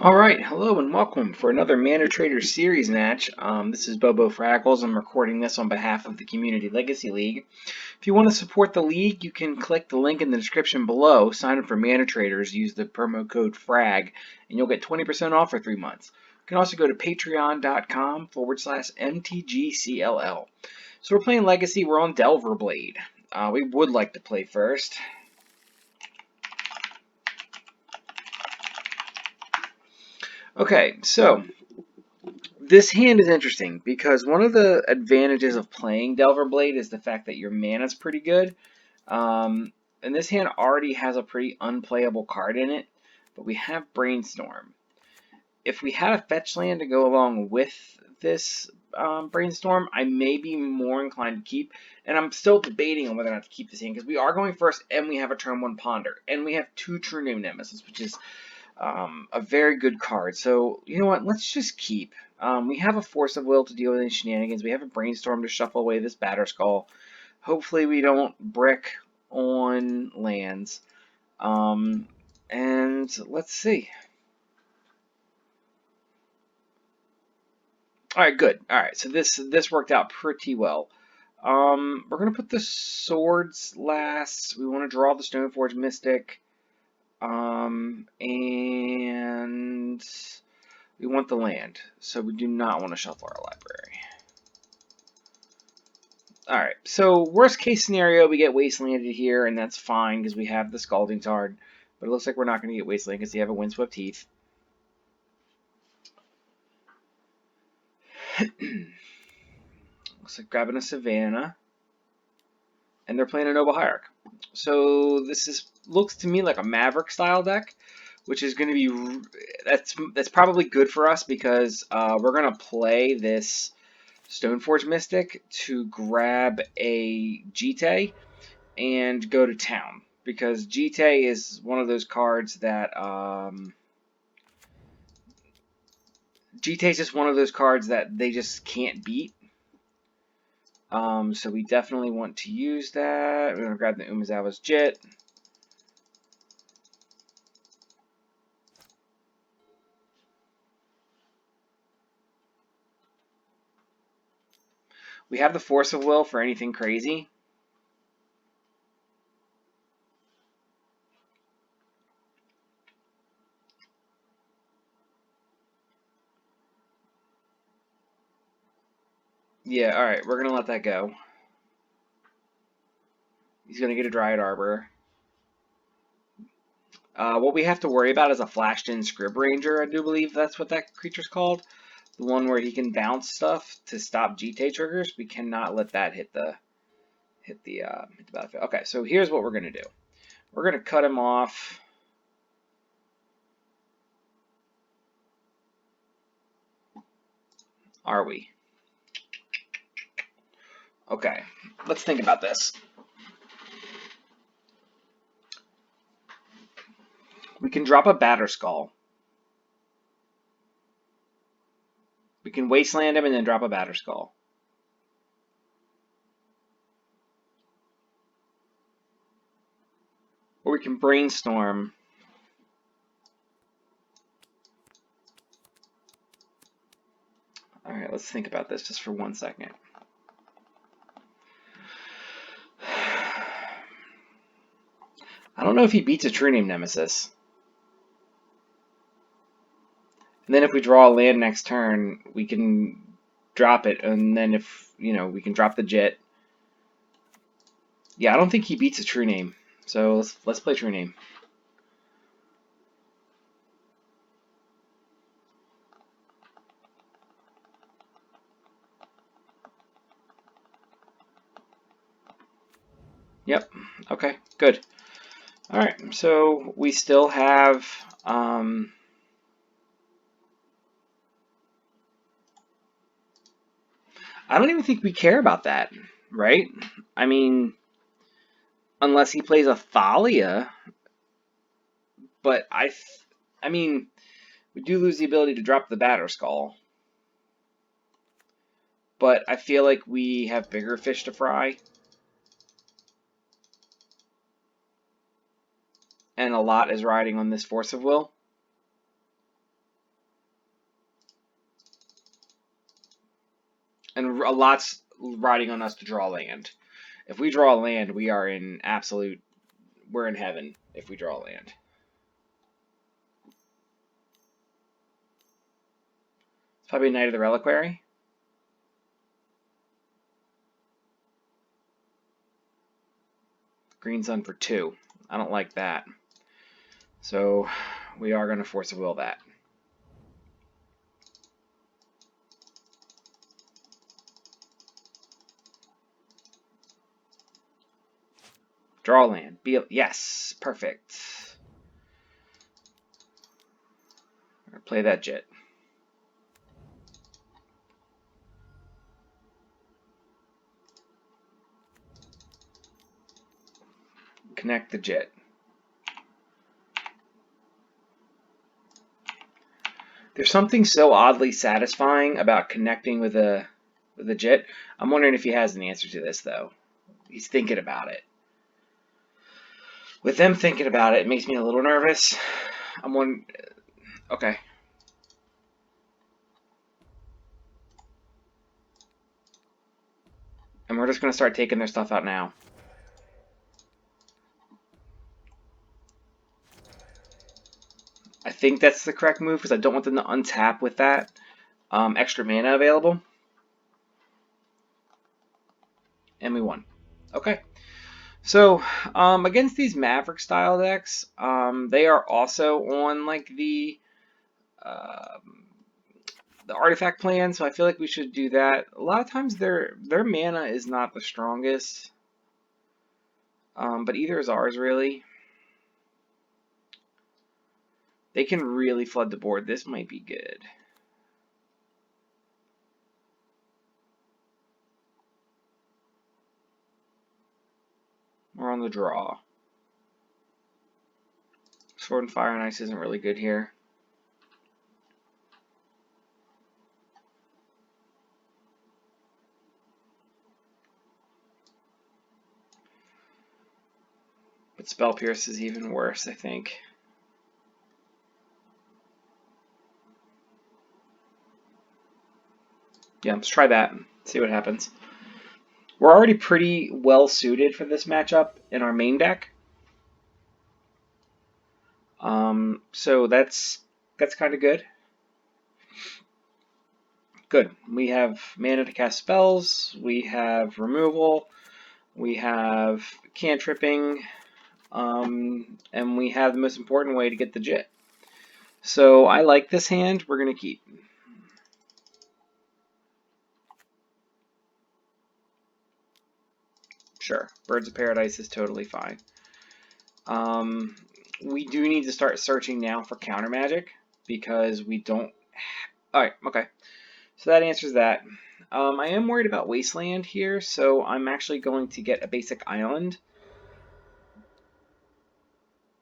Alright, hello and welcome for another ManaTraders series match. This is Bobo Fraggles. I'm recording this on behalf of the Community Legacy League. If you want to support the league, you can click the link in the description below, sign up for ManaTraders, use the promo code FRAG, and you'll get 20% off for 3 months. You can also go to patreon.com/MTGCLL. So we're playing Legacy, we're on Delverblade. We would like to play first. Okay, so this hand is interesting because one of the advantages of playing Delverblade is the fact that your mana is pretty good. And this hand already has a pretty unplayable card in it, but we have Brainstorm. If we had a fetch land to go along with this Brainstorm, I may be more inclined to keep. And I'm still debating on whether or not to keep this hand because we are going first and we have a turn 1 Ponder. And we have 2 True Name Nemesis, which is a very good card. So, you know what? Let's just keep. We have a Force of Will to deal with any shenanigans. We have a Brainstorm to shuffle away this Batterskull. Hopefully we don't brick on lands. And let's see. Alright, good. Alright, so this worked out pretty well. We're going to put the Swords last. We want to draw the Stoneforge Mystic. And we want the land, so we do not want to shuffle our library. Alright, so worst case scenario, we get wastelanded here, and that's fine because we have the Scalding Tard. But it looks like we're not going to get wastelanded because we have a Windswept Heath. Looks like grabbing a Savannah. And they're playing a Noble Hierarch. So this looks to me like a Maverick style deck, which is going to be that's probably good for us because we're going to play this Stoneforge Mystic to grab a Jite and go to town because Jite is one of those cards that Jite is just one of those cards that they just can't beat. So we definitely want to use that. We're going to grab the Umezawa's Jit. We have the Force of Will for anything crazy. Yeah, alright, we're going to let that go. He's going to get a Dryad Arbor. What we have to worry about is a flashed-in Scrib Ranger, I do believe that's what that creature's called. The one where he can bounce stuff to stop Jite triggers. We cannot let that hit the battlefield. Okay, so here's what we're going to do. We're going to cut him off. Are we? Okay, let's think about this. We can drop a Batterskull. We can wasteland him and then drop a Batterskull. Or we can Brainstorm. Alright, let's think about this just for 1 second. I don't know if he beats a True Name Nemesis. And then if we draw a land next turn, we can drop it, and then if, you know, we can drop the Jit. Yeah, I don't think he beats a True Name. So let's play True Name. Yep. Okay, good. Alright, so we still have I don't even think we care about that, right? I mean, unless he plays a Thalia, but I mean, we do lose the ability to drop the Batterskull. But I feel like we have bigger fish to fry. And a lot is riding on this Force of Will. And a lot's riding on us to draw land. If we draw land, we are in absolute... We're in heaven if we draw land. It's probably Knight of the Reliquary. Green Sun for 2. I don't like that. So we are going to Force of Will that. Draw land. Yes, perfect. Play that Jit. Connect the Jit. There's something so oddly satisfying about connecting with a Jit. I'm wondering if he has an answer to this, though. He's thinking about it. With them thinking about it, it makes me a little nervous. I'm wondering... Okay. And we're just going to start taking their stuff out now. I think that's the correct move because I don't want them to untap with that extra mana available. And we won. Okay. So, against these Maverick style decks, they are also on like the artifact plan, so I feel like we should do that. A lot of times their mana is not the strongest, but either is ours really. They can really flood the board. This might be good. We're on the draw. Sword and Fire and Ice isn't really good here. But Spell Pierce is even worse, I think. Yeah, let's try that. See what happens. We're already pretty well suited for this matchup in our main deck. So that's kind of good. Good. We have mana to cast spells. We have removal. We have cantripping. And we have the most important way to get the Jit. So I like this hand. We're going to keep. Sure. Birds of Paradise is totally fine. We do need to start searching now for counter magic because we don't... Alright, okay. So that answers that. I am worried about Wasteland here, so I'm actually going to get a basic island.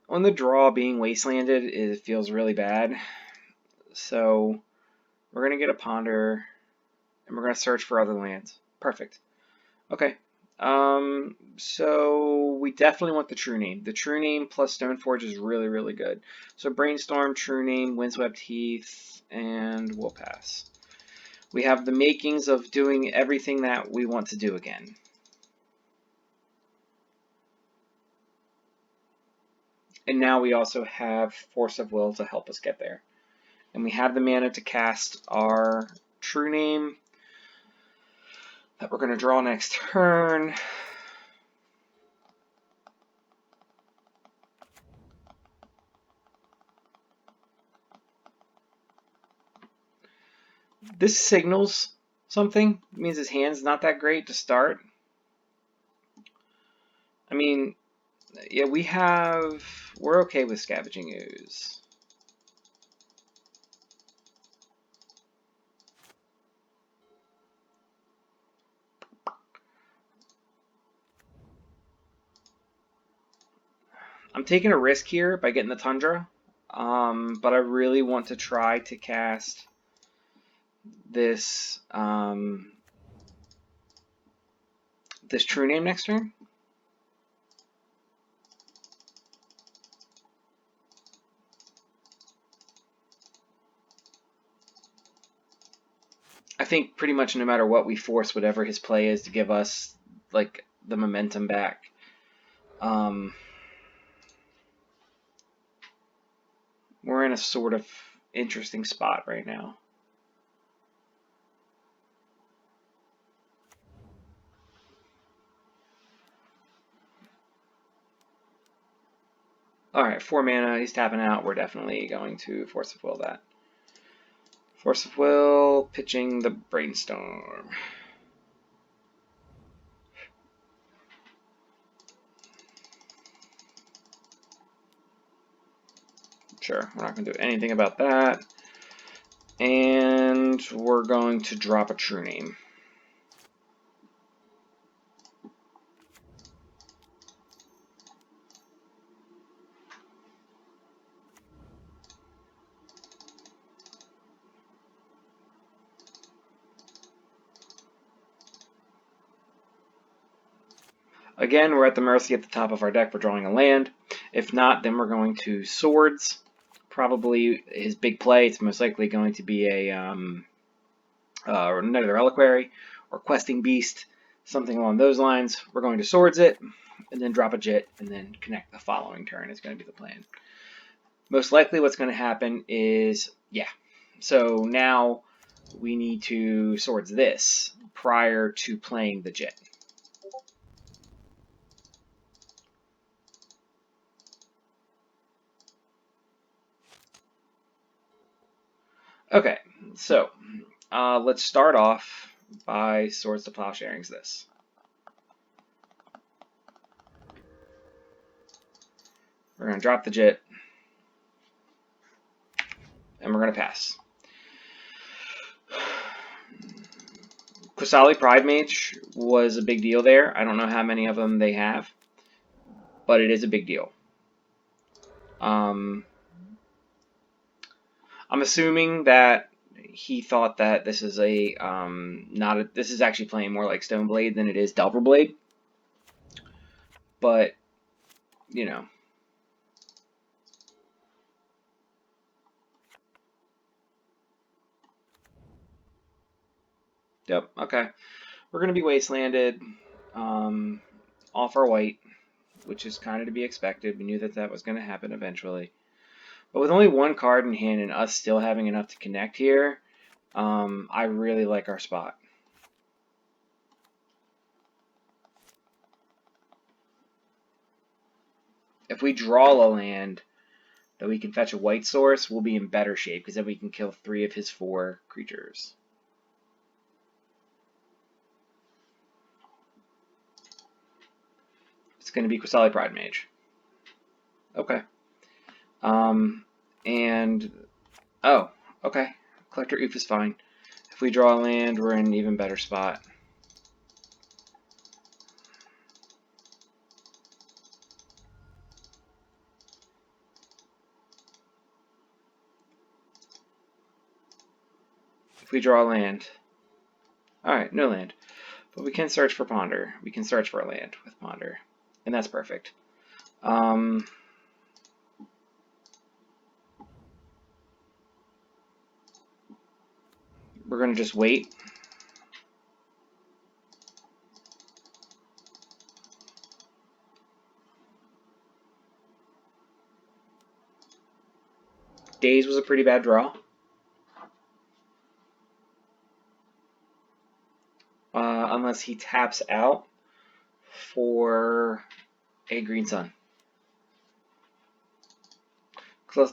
On the draw, being Wastelanded, it feels really bad. So we're going to get a Ponder, and we're going to search for other lands. Perfect. Okay. So we definitely want the True Name. The True Name plus Stoneforge is really, really good. So Brainstorm, True Name, Windswept Heath, and we'll pass. We have the makings of doing everything that we want to do again. And now we also have Force of Will to help us get there. And we have the mana to cast our True Name that we're going to draw next turn. This signals something. It means his hand's not that great to start. I mean, yeah, we're okay with Scavenging Ooze. I'm taking a risk here by getting the Tundra, but I really want to try to cast this this True Name next turn. I think pretty much no matter what, we force whatever his play is to give us like the momentum back. We're in a sort of interesting spot right now. Alright, 4 mana, he's tapping out. We're definitely going to Force of Will that. Force of Will, pitching the Brainstorm. Sure, we're not going to do anything about that. And we're going to drop a True Name. Again, we're at the mercy at the top of our deck for drawing a land. If not, then we're going to Swords. Probably his big play. It's most likely going to be a another Reliquary or Questing Beast, something along those lines. We're going to Swords it, and then drop a Jit, and then connect the following turn is going to be the plan. Most likely what's going to happen is, yeah. So now we need to Swords this prior to playing the Jit. Okay, so let's start off by Swords to Plowsharings this. We're going to drop the Jit, and we're going to pass. Qasali Pridemage was a big deal there. I don't know how many of them they have, but it is a big deal. I'm assuming that he thought that this is a this is actually playing more like Stoneblade than it is Delverblade. But you know. Yep, okay. We're gonna be wastelanded off our white, which is kind of to be expected. We knew that that was gonna happen eventually. But with only one card in hand and us still having enough to connect here, I really like our spot. If we draw a land that we can fetch a white source, we'll be in better shape because then we can kill 3 of his 4 creatures. It's going to be Qasali Pridemage. Okay. Oh, okay. Collector Oof is fine. If we draw a land, we're in an even better spot. If we draw a land. Alright, no land. But we can search for Ponder. We can search for a land with Ponder. And that's perfect. We're going to just wait. Days was a pretty bad draw. Unless he taps out for a green sun.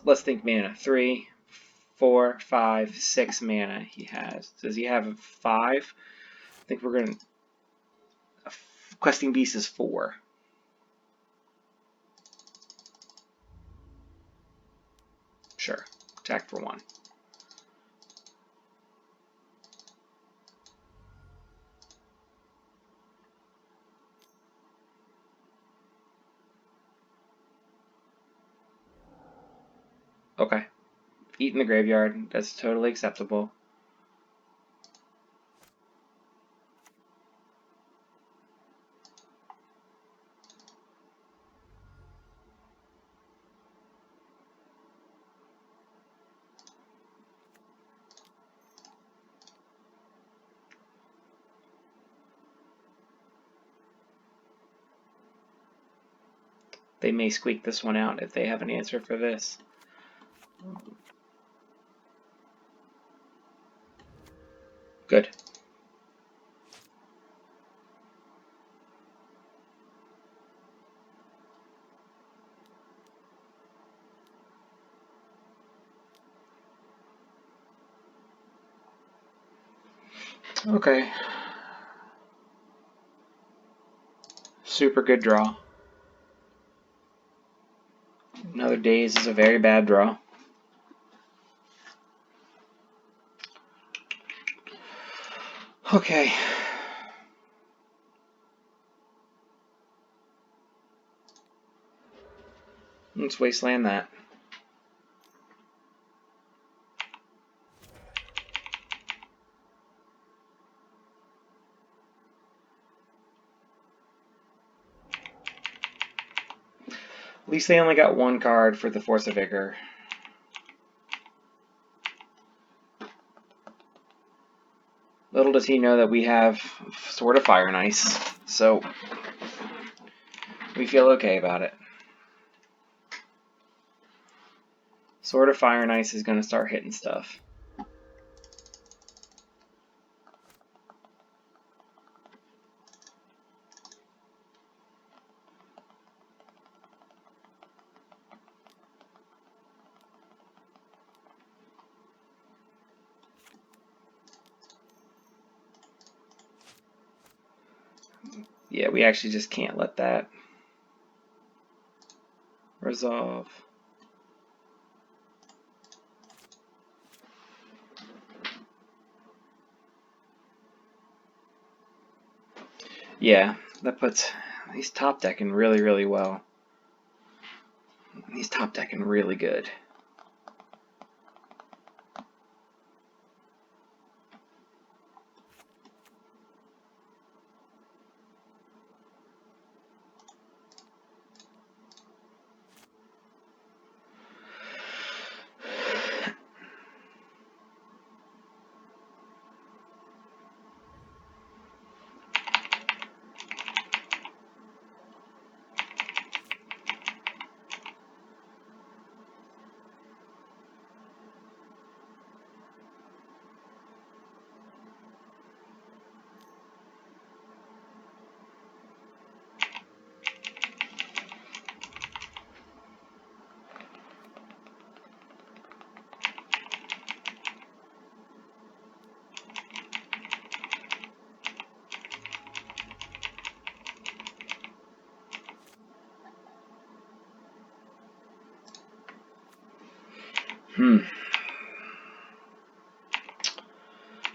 Let's think mana. 3, 4, 5, 6 mana he has. Does he have 5? I think we're going to... Questing Beast is 4. Sure. Attack for 1. Okay. Eat in the graveyard. That's totally acceptable. They may squeak this one out if they have an answer for this. Good. Okay. Super good draw. Another daze is a very bad draw. Okay. Let's wasteland that. At least they only got one card for the Force of Vigor. Little does he know that we have Sword of Fire and Ice, so we feel okay about it. Sword of Fire and Ice is going to start hitting stuff. Yeah, we actually just can't let that resolve. Yeah, that puts... He's top decking really, really well. He's top decking really good.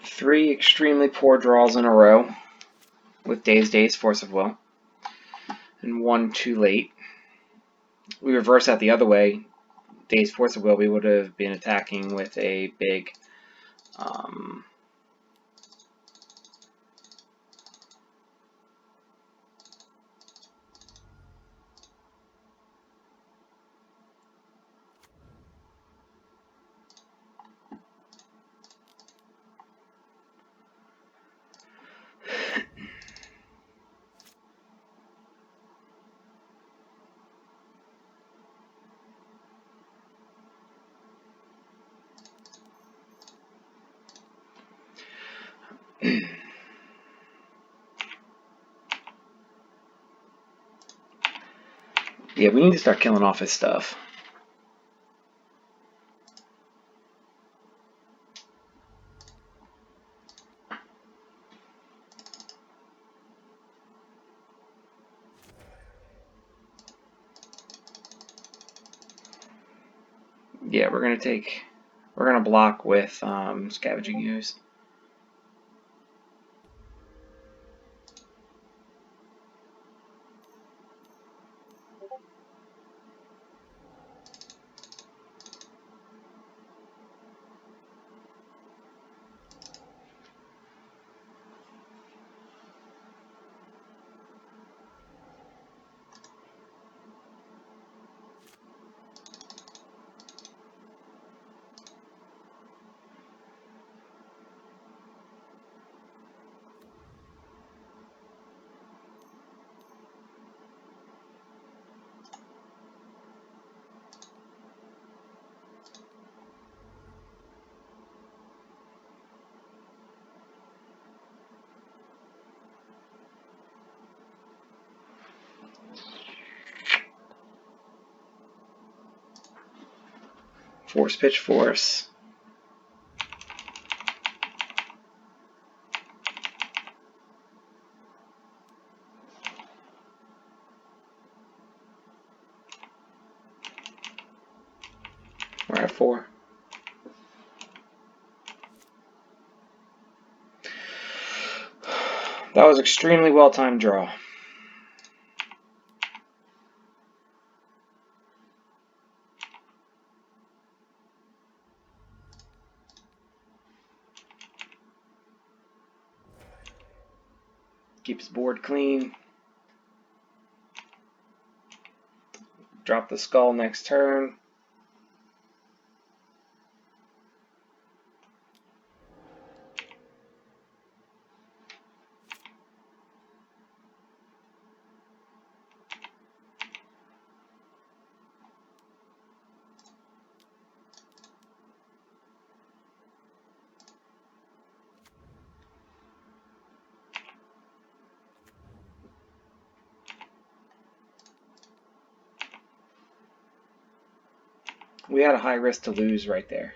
Three extremely poor draws in a row with Daze, Force of Will, and one too late. We reverse that the other way. Daze, Force of Will, we would have been attacking with a big yeah, we need to start killing off his stuff. Yeah, we're gonna block with Scavenging Ooze. Force, pitch, force. We're at 4. That was extremely well-timed draw. Keeps board clean. Drop the skull next turn. We had a high risk to lose right there.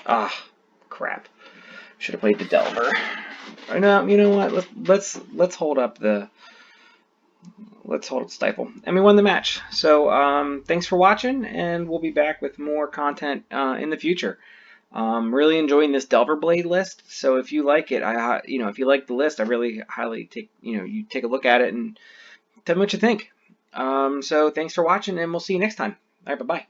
Ah, crap. Should have played the Delver. No, you know what? Let's hold up the. Let's hold Stifle. And we won the match. So thanks for watching, and we'll be back with more content in the future. Really enjoying this Delverblade list. So if you like it, if you like the list, I really highly you take a look at it and tell me what you think. So thanks for watching, and we'll see you next time. All right, bye bye.